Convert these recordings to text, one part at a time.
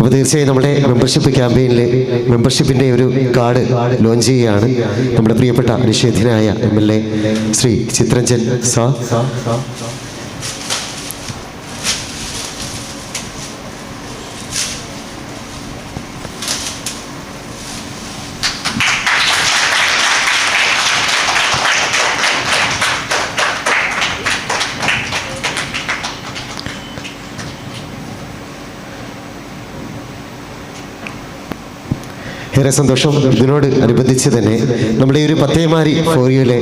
അപ്പോൾ തീർച്ചയായും നമ്മുടെ മെമ്പർഷിപ്പ് ക്യാമ്പയിനിലെ മെമ്പർഷിപ്പിൻ്റെ ഒരു കാർഡ് ലോഞ്ച് ചെയ്യുകയാണ് നമ്മുടെ പ്രിയപ്പെട്ട നിഷേധ്യനായ MLA ശ്രീ ചിത്രഞ്ജൻ സാർ. ഏറെ സന്തോഷം. ഇതിനോട് അനുബന്ധിച്ച് തന്നെ നമ്മുടെ ഈ ഒരു പത്തേമാരി ഫോറിയിലെ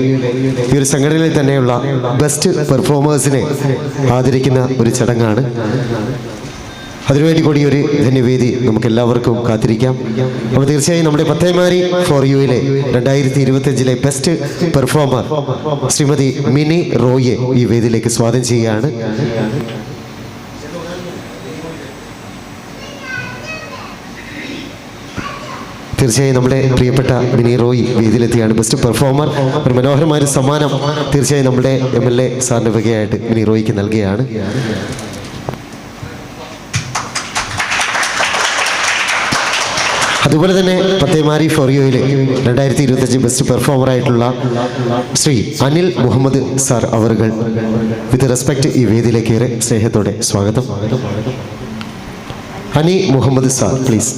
ഈ ഒരു സംഘടനയിൽ തന്നെയുള്ള ബെസ്റ്റ് പെർഫോമേഴ്സിനെ ആദരിക്കുന്ന ഒരു ചടങ്ങാണ്. അതിനുവേണ്ടി കൂടി ഒരു ധന്യവേദി നമുക്ക് എല്ലാവർക്കും കാത്തിരിക്കാം. അപ്പോൾ തീർച്ചയായും നമ്മുടെ പത്തേമാരി ഫോർ യുയിലെ 2025 ബെസ്റ്റ് പെർഫോമർ ശ്രീമതി മിനി റോയെ ഈ വേദിയിലേക്ക് സ്വാഗതം ചെയ്യുകയാണ്. തീർച്ചയായും നമ്മുടെ പ്രിയപ്പെട്ട മിനി റോയി വേദിയിലെത്തിയാണ് ബെസ്റ്റ് പെർഫോമർ. ഒരു മനോഹരമായ സമ്മാനം തീർച്ചയായും നമ്മുടെ MLA സാറിൻ്റെ വകയായിട്ട് മിനി റോയിക്ക് നൽകുകയാണ്. അതുപോലെ തന്നെ പത്തേമാരി ഫോർ യുയിലെ 2025 ബെസ്റ്റ് പെർഫോമറായിട്ടുള്ള ശ്രീ അനിൽ മുഹമ്മദ് സാർ അവർകൾ വിത്ത് റെസ്പെക്ട് ഈ വേദിയിലേക്ക് ഏറെ സ്നേഹത്തോടെ സ്വാഗതം. Ani Muhammad sir please.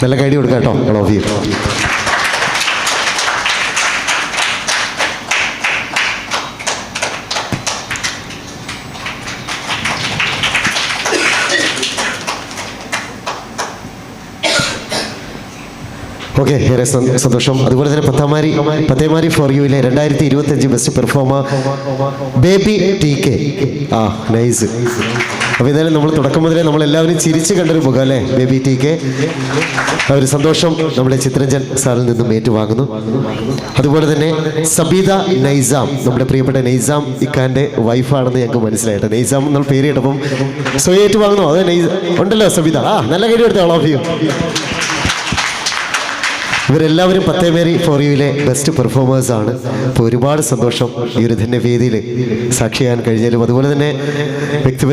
നല്ല കൈഡി കൊടുക്കാം കേട്ടോ. All of U. ഓക്കെ, ഏറെ സന്തോഷം. അതുപോലെ തന്നെ പത്തേമാരി ഫോർ യുയിലെ 2025 best performer Baby TK. Nice. അപ്പോൾ എന്തായാലും നമ്മൾ തുടക്കം മുതലേ നമ്മളെല്ലാവരും ചിരിച്ച് കണ്ടൊരു മുഖം അല്ലേ ബേബി TK. ഒരു സന്തോഷം നമ്മുടെ ചിത്രഞ്ജൻ സാറിൽ നിന്നും ഏറ്റുവാങ്ങുന്നു. അതുപോലെ തന്നെ സബീദ നൈസാം, നമ്മുടെ പ്രിയപ്പെട്ട നൈസാം ഇക്കാൻ്റെ വൈഫാണെന്ന് ഞങ്ങൾക്ക് മനസ്സിലായിട്ട് നൈസാം എന്നുള്ള പേര് കേട്ടപ്പം സ്വയം ഏറ്റുവാങ്ങുന്നു. അത് ഉണ്ടല്ലോ സബീദ. നല്ല കാര്യം എടുത്തോ. All of you. ഇവരെല്ലാവരും പത്തേമാരി ഫോർ യുയിലെ ബെസ്റ്റ് പെർഫോമേഴ്സാണ്. അപ്പോൾ ഒരുപാട് സന്തോഷം ഈ ഒരു ധന്യവേദിയിൽ സാക്ഷിയാൻ കഴിഞ്ഞാലും അതുപോലെ തന്നെ വ്യക്തി